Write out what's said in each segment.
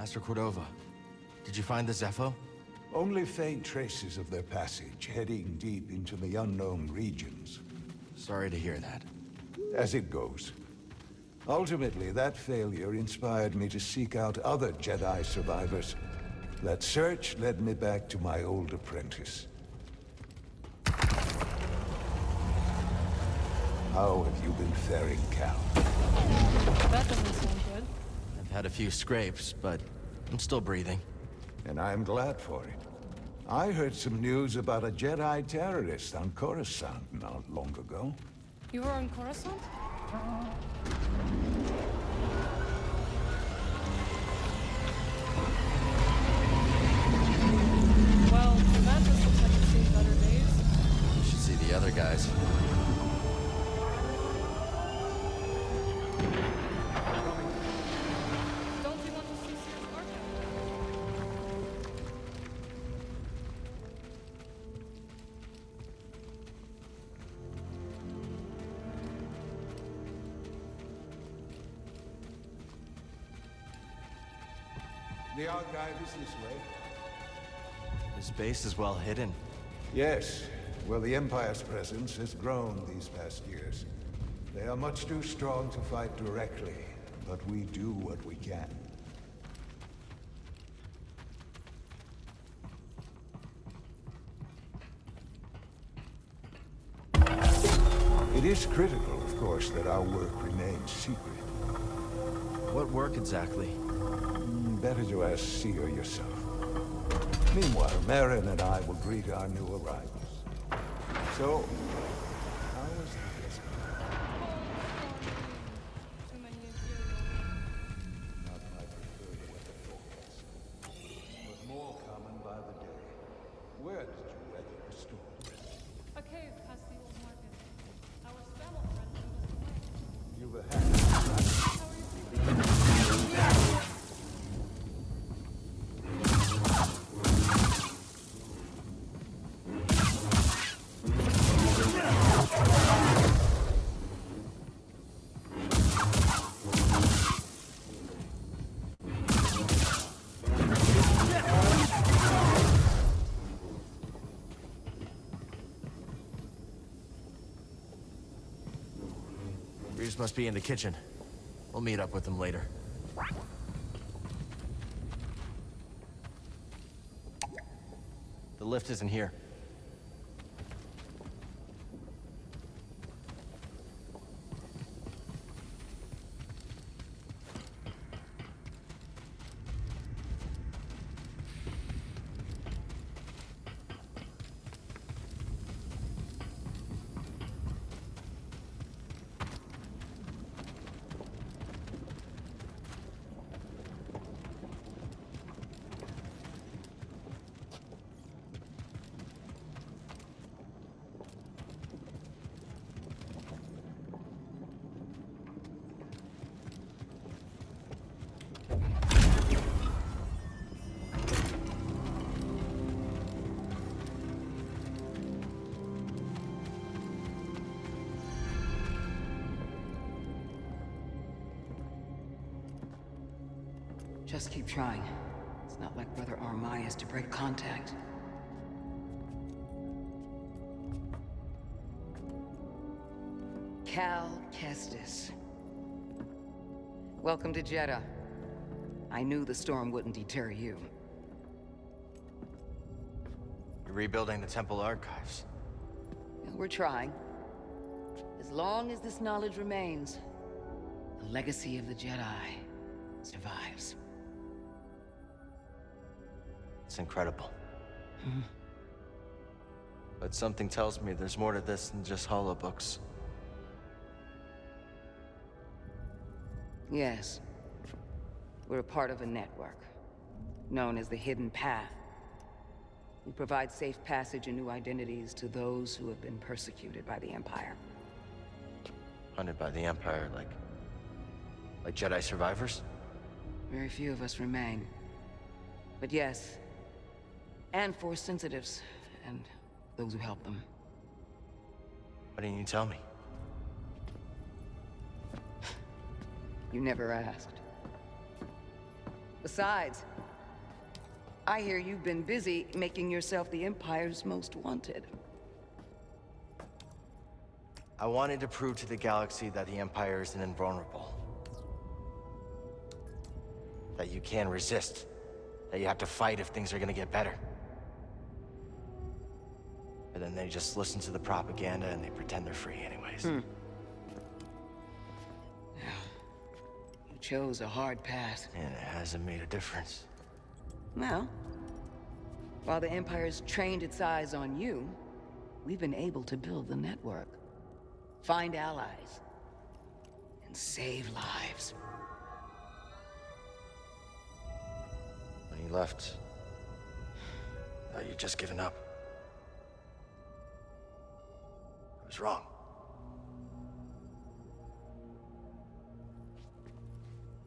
Master Cordova, did you find the Zepho? Only faint traces of their passage, heading deep into the unknown regions. Sorry to hear that. As it goes. Ultimately, that failure inspired me to seek out other Jedi survivors. That search led me back to my old apprentice. How have you been faring, Cal? That doesn't sound good. I've had a few scrapes, but I'm still breathing. And I'm glad for it. I heard some news about a Jedi terrorist on Coruscant not long ago. You were on Coruscant? Well, the Mantis looks like it's seen better days. You should see the other guys. Don't you want to see Cere's archive? The archive is this way. This base is well hidden. Yes. Well, the Empire's presence has grown these past years. They are much too strong to fight directly, but we do what we can. It is critical, of course, that our work remains secret. What work exactly? Better to ask Cere yourself. Meanwhile, Marin and I will greet our new arrivals. So, how was the visit? Too many Imperials. Not my preferred weather forecast, but more common by the day. Where did you weather the storm? A cave past the old market. Our spamel friend showed us the way. You've a habit. How are you sleeping? Reeves must be in the kitchen. We'll meet up with them later. The lift isn't here. Just keep trying. It's not like Brother Armai is to break contact. Cal Kestis. Welcome to Jeddah. I knew the storm wouldn't deter you. You're rebuilding the temple archives. And we're trying. As long as this knowledge remains, the legacy of the Jedi survives. It's incredible. But something tells me there's more to this than just holobooks. Yes. We're a part of a network, known as the Hidden Path. We provide safe passage and new identities to those who have been persecuted by the Empire. Hunted by the Empire, like Jedi survivors? Very few of us remain. But yes, and Force sensitives, and those who help them. Why didn't you tell me? You never asked. Besides, I hear you've been busy making yourself the Empire's most wanted. I wanted to prove to the galaxy that the Empire isn't invulnerable. That you can resist. That you have to fight if things are gonna get better. But then they just listen to the propaganda and they pretend they're free anyways. You chose a hard path. And it hasn't made a difference. Well, while the Empire's trained its eyes on you, we've been able to build the network. Find allies. And save lives. When you left, you'd just given up. I was wrong.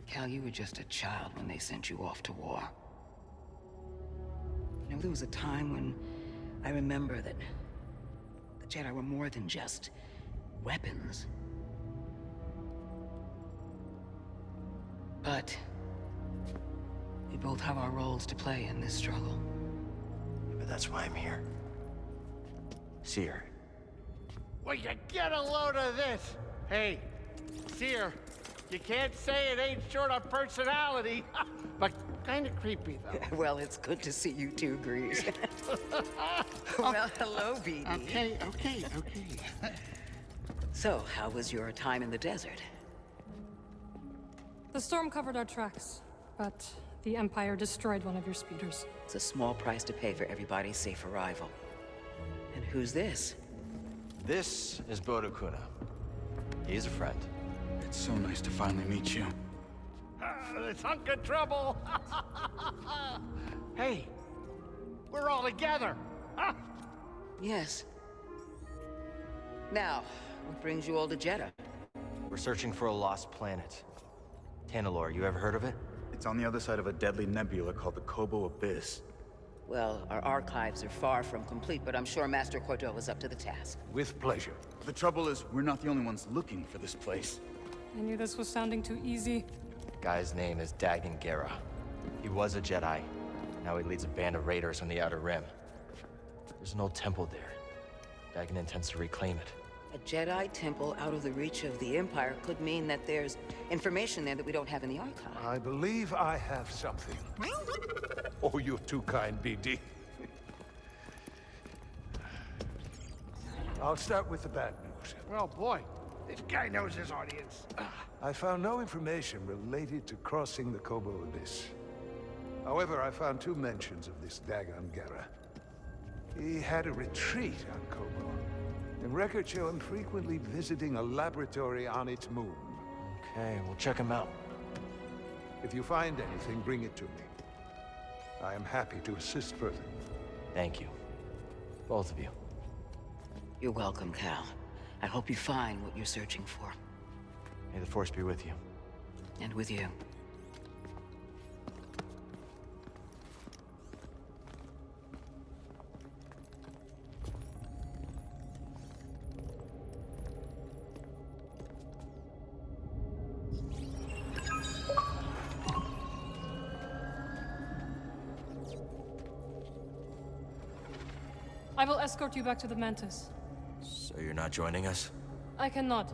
Cal, you were just a child when they sent you off to war. You know, there was a time when I remember that the Jedi were more than just weapons. But we both have our roles to play in this struggle. But that's why I'm here. Cere. Will you get a load of this? Hey, Cere, you can't say it ain't short of personality, but kind of creepy, though. Well, it's good to see you too, Grease. Well, hello, BD. Okay. So, how was your time in the desert? The storm covered our tracks, but the Empire destroyed one of your speeders. It's a small price to pay for everybody's safe arrival. And who's this? This is Bodo Kuna. He's a friend. It's so nice to finally meet you. This hunk of trouble. Hey, we're all together. Huh? Yes. Now, what brings you all to Jeddah? We're searching for a lost planet. Tanalorr, you ever heard of it? It's on the other side of a deadly nebula called the Kobo Abyss. Well, our archives are far from complete, but I'm sure Master Cordova's up to the task. With pleasure. The trouble is, we're not the only ones looking for this place. I knew this was sounding too easy. Guy's name is Dagan Gera. He was a Jedi. Now he leads a band of raiders on the Outer Rim. There's an old temple there. Dagan intends to reclaim it. A Jedi temple out of the reach of the Empire could mean that there's information there that we don't have in the archive. I believe I have something. Oh, you're too kind, BD. I'll start with the bad news. Well, boy, this guy knows his audience. I found no information related to crossing the Kobo Abyss. However, I found two mentions of this Dagan Gera. He had a retreat on Kobo, and records show him frequently visiting a laboratory on its moon. Okay, we'll check him out. If you find anything, bring it to me. I am happy to assist further. Thank you. Both of you. You're welcome, Cal. I hope you find what you're searching for. May the Force be with you. And with you. I will escort you back to the Mantis. So you're not joining us? I cannot.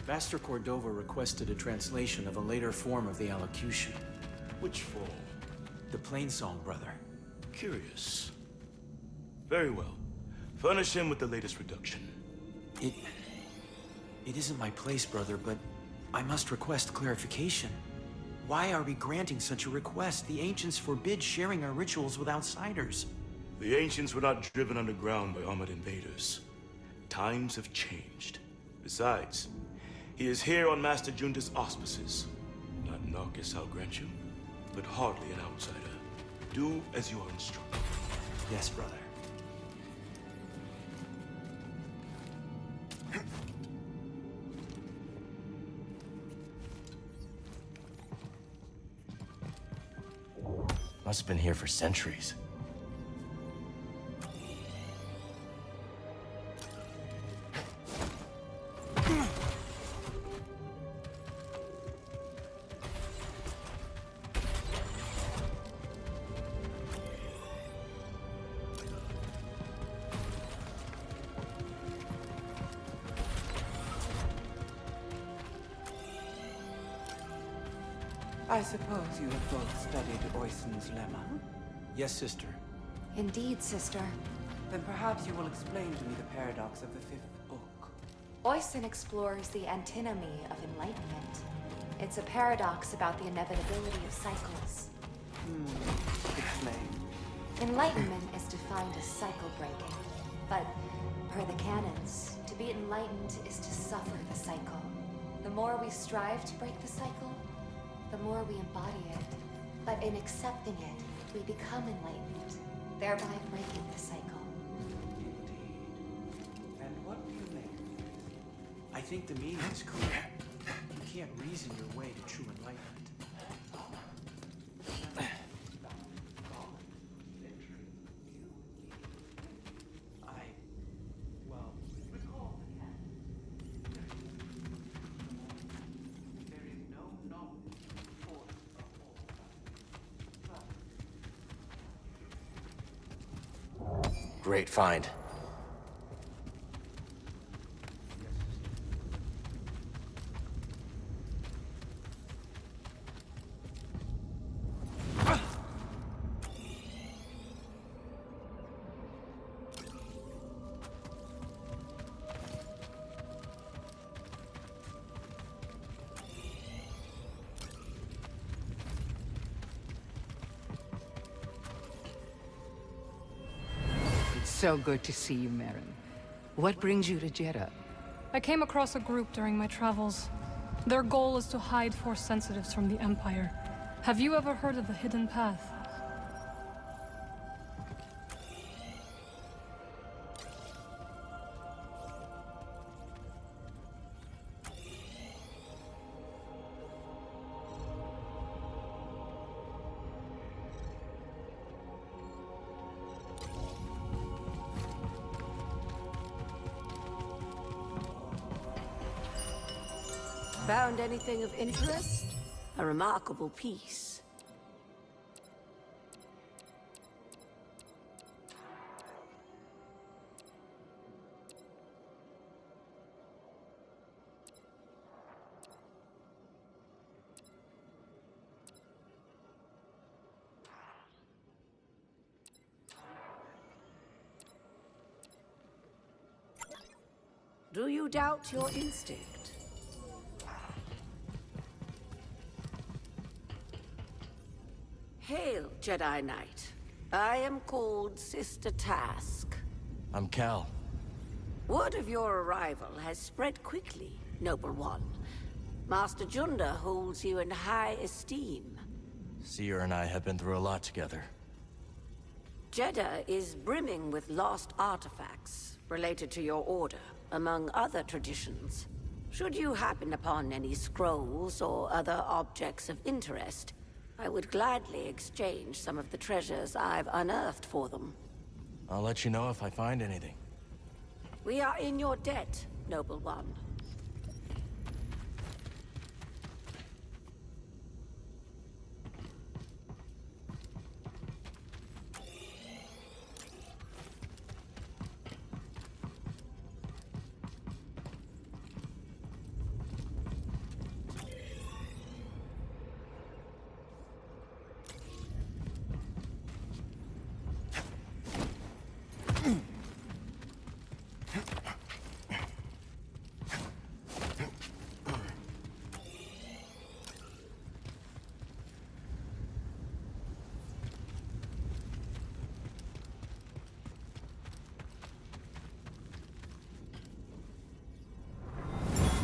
Master Cordova requested a translation of a later form of the allocution. Which form? The Plainsong Brother. Curious. Very well. Furnish him with the latest reduction. It isn't my place, brother, but I must request clarification. Why are we granting such a request? The ancients forbid sharing our rituals with outsiders. The ancients were not driven underground by armored invaders. Times have changed. Besides, he is here on Master Junta's auspices. Not Narcus, I'll grant you, but hardly an outsider. Do as you are instructed. Yes, brother. Must have been here for centuries. I suppose you have both studied Oyson's lemma? Yes, sister. Indeed, sister. Then perhaps you will explain to me the paradox of the fifth book. Oyson explores the antinomy of enlightenment. It's a paradox about the inevitability of cycles. Explain. Enlightenment is defined as cycle breaking. But, per the canons, to be enlightened is to suffer the cycle. The more we strive to break the cycle, the more we embody it. But in accepting it, we become enlightened, thereby breaking the cycle. Indeed. And what do you make of this? I think the meaning is clear. You can't reason your way to true enlightenment. Well... There is no knowledge for the whole. Great find. So good to see you, Merrin. What brings you to Jeddah? I came across a group during my travels. Their goal is to hide Force sensitives from the Empire. Have you ever heard of the Hidden Path? Found anything of interest? A remarkable piece. Do you doubt your instinct? Hail, Jedi Knight. I am called Sister Task. I'm Cal. Word of your arrival has spread quickly, Noble One. Master Junda holds you in high esteem. Cere and I have been through a lot together. Jeddah is brimming with lost artifacts related to your order, among other traditions. Should you happen upon any scrolls or other objects of interest, I would gladly exchange some of the treasures I've unearthed for them. I'll let you know if I find anything. We are in your debt, Noble One.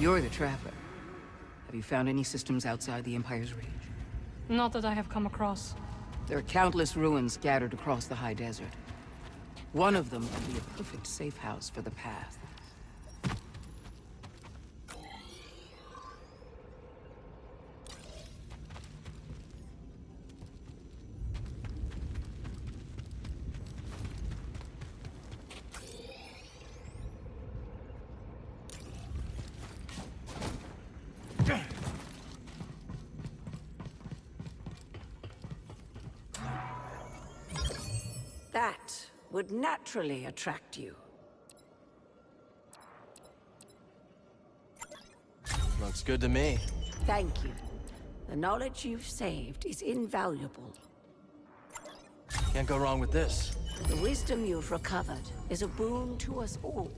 You're the traveler. Have you found any systems outside the Empire's reach? Not that I have come across. There are countless ruins scattered across the high desert. One of them could be a perfect safe house for the path. That would naturally attract you. Looks good to me. Thank you. The knowledge you've saved is invaluable. Can't go wrong with this. The wisdom you've recovered is a boon to us all.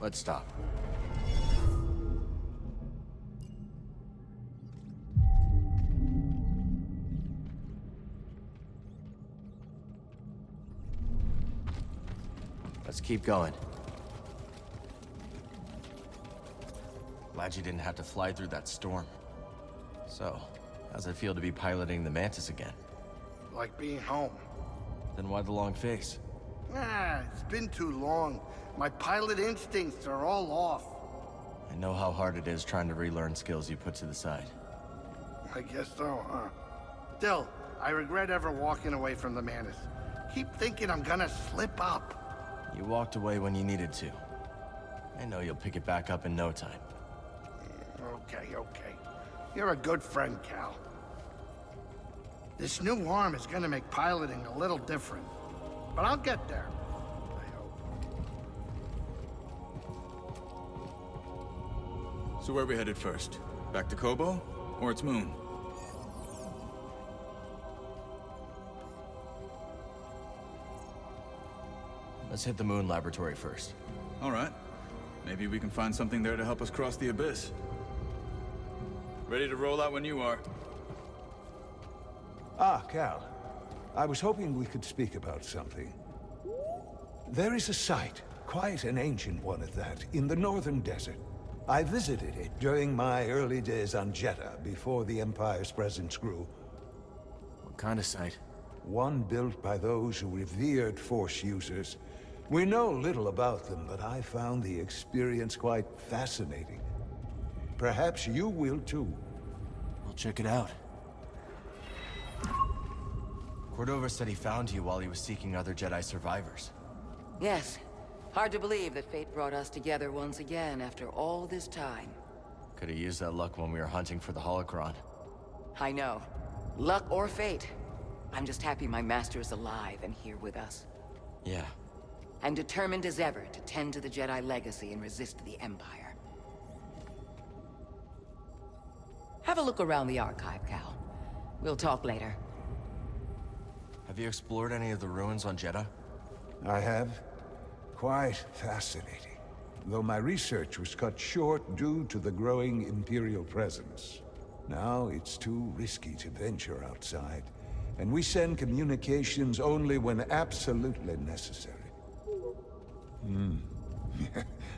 Let's stop. Let's keep going. Glad you didn't have to fly through that storm. So, how's it feel to be piloting the Mantis again? Like being home. Then why the long face? It's been too long. My pilot instincts are all off. I know how hard it is trying to relearn skills you put to the side. I guess so, huh? Still, I regret ever walking away from the Mantis. Keep thinking I'm gonna slip up. You walked away when you needed to. I know you'll pick it back up in no time. Okay. You're a good friend, Cal. This new arm is gonna make piloting a little different. But I'll get there. I hope. So where are we headed first? Back to Kobo? Or its moon? Let's hit the moon laboratory first. All right. Maybe we can find something there to help us cross the abyss. Ready to roll out when you are. Ah, Cal. I was hoping we could speak about something. There is a site, quite an ancient one at that, in the northern desert. I visited it during my early days on Jeddah, before the Empire's presence grew. What kind of site? One built by those who revered Force users. We know little about them, but I found the experience quite fascinating. Perhaps you will too. We'll check it out. Cordova said he found you while he was seeking other Jedi survivors. Yes. Hard to believe that fate brought us together once again after all this time. Could have used that luck when we were hunting for the holocron. I know. Luck or fate. I'm just happy my master is alive and here with us. Yeah. I'm determined as ever to tend to the Jedi legacy and resist the Empire. Have a look around the archive, Cal. We'll talk later. Have you explored any of the ruins on Jeddah? I have. Quite fascinating. Though my research was cut short due to the growing Imperial presence. Now it's too risky to venture outside, and we send communications only when absolutely necessary.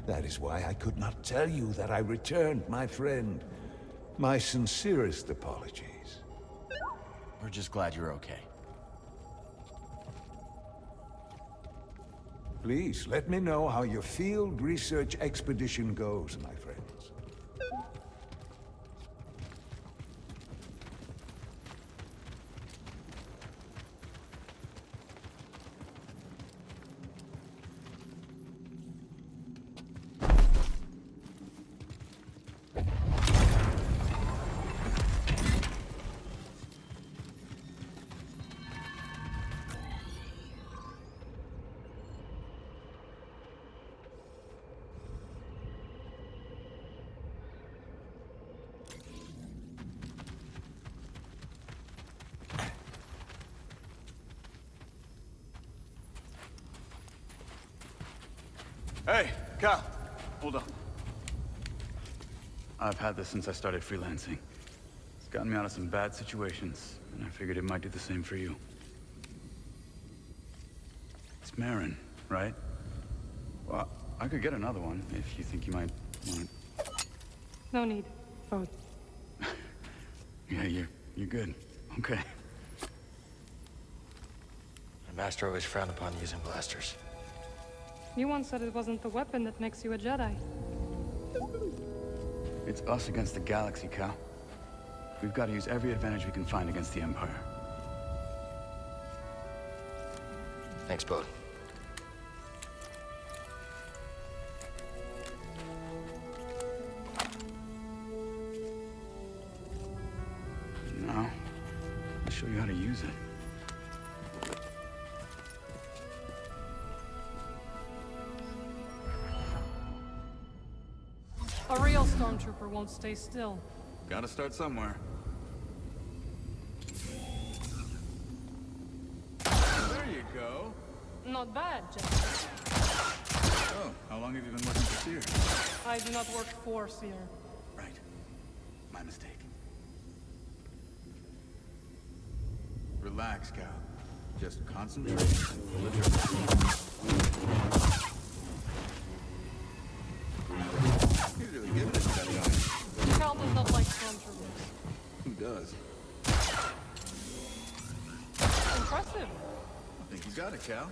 That is why I could not tell you that I returned, my friend. My sincerest apologies. We're just glad you're okay. Please, let me know how your field research expedition goes, my friends. Hey, Cal, hold on. I've had this since I started freelancing. gotten me out of some bad situations, and I figured it might do the same for you. It's Marin, right? Well, I could get another one if you think you might want it. No need. Both. Yeah, you're good. Okay. My master always frowned upon using blasters. You once said it wasn't the weapon that makes you a Jedi. It's us against the galaxy, Cal. We've got to use every advantage we can find against the Empire. Thanks, Bode. Now, I'll show you how to use it. A real stormtrooper won't stay still. Gotta start somewhere. There you go. Not bad, Jedi. Oh, how long have you been working for cere? I do not work for cere. Right. My mistake. Relax, Cal. Just concentrate and pull the trigger. You're really giving it to that guy. Cal does not like stormtroopers. Who does? Impressive. I think you got it, Cal.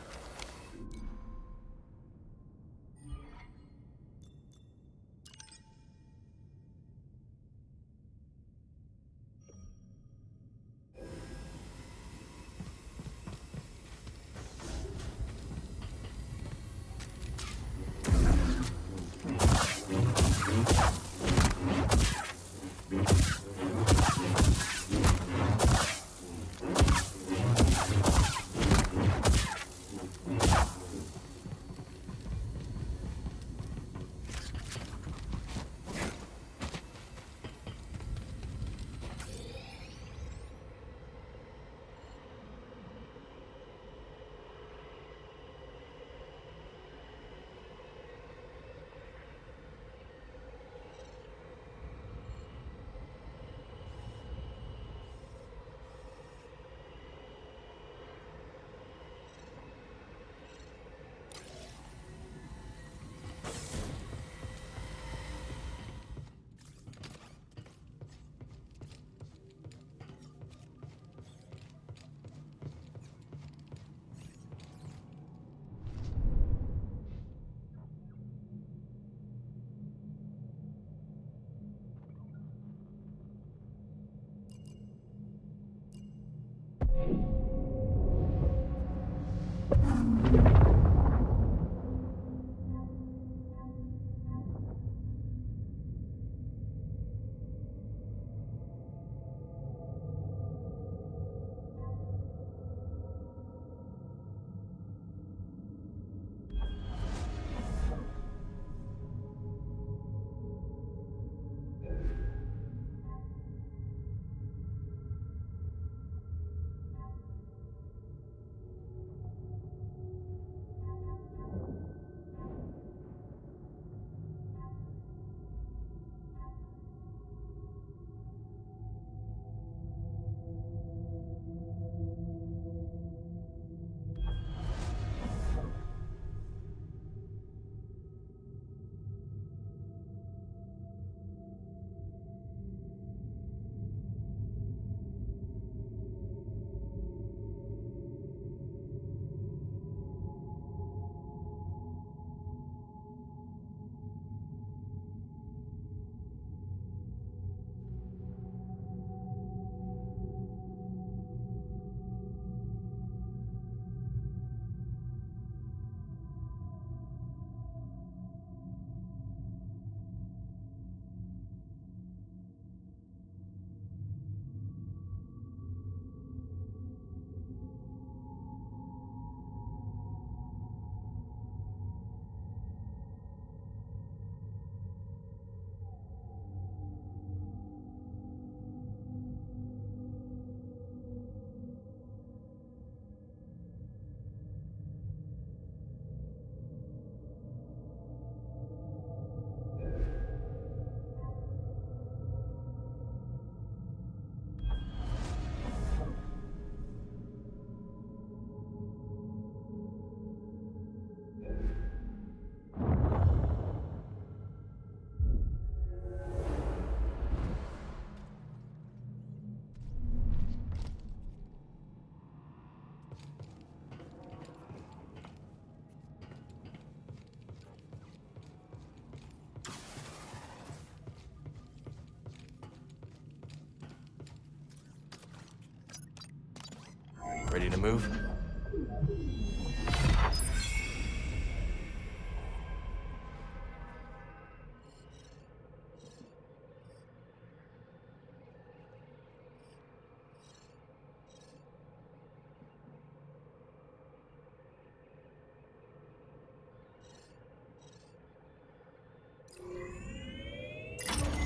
Ready to move?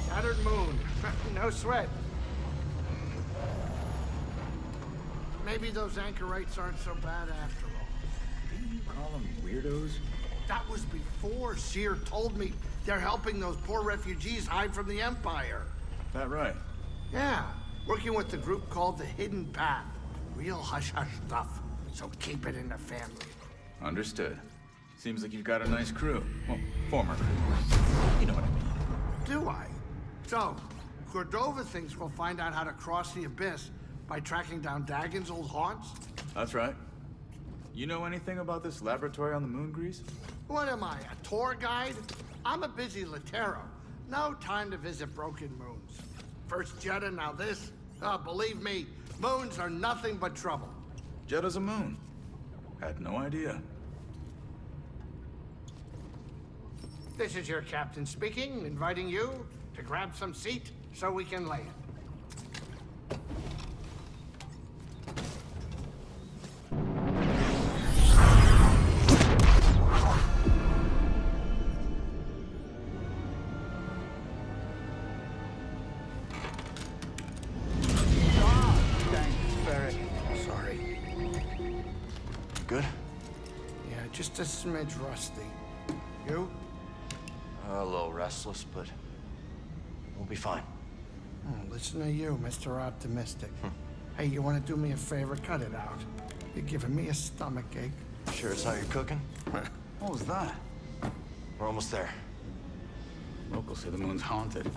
Shattered moon. No sweat. Maybe those anchorites aren't so bad after all. Didn't you call them weirdos? That was before Cere told me they're helping those poor refugees hide from the Empire. That right? Yeah, working with the group called the Hidden Path. Real hush-hush stuff, so keep it in the family. Understood. Seems like you've got a nice crew. Well, former crew. You know what I mean. Do I? So, Cordova thinks we'll find out how to cross the Abyss by tracking down Dagon's old haunts? That's right. You know anything about this laboratory on the moon, Grease? What am I, a tour guide? I'm a busy Latero. No time to visit broken moons. First Jeddah, now this. Oh, believe me, moons are nothing but trouble. Jeddah's a moon. Had no idea. This is your captain speaking, inviting you to grab some seat so we can land. Sorry. Good? Yeah, just a smidge rusty. You? A little restless, but we'll be fine. Oh, listen to you, Mr. Optimistic. Hey, you want to do me a favor? Cut it out. You're giving me a stomachache. Sure it's how you're cooking? What was that? We're almost there. Locals say the moon's haunted.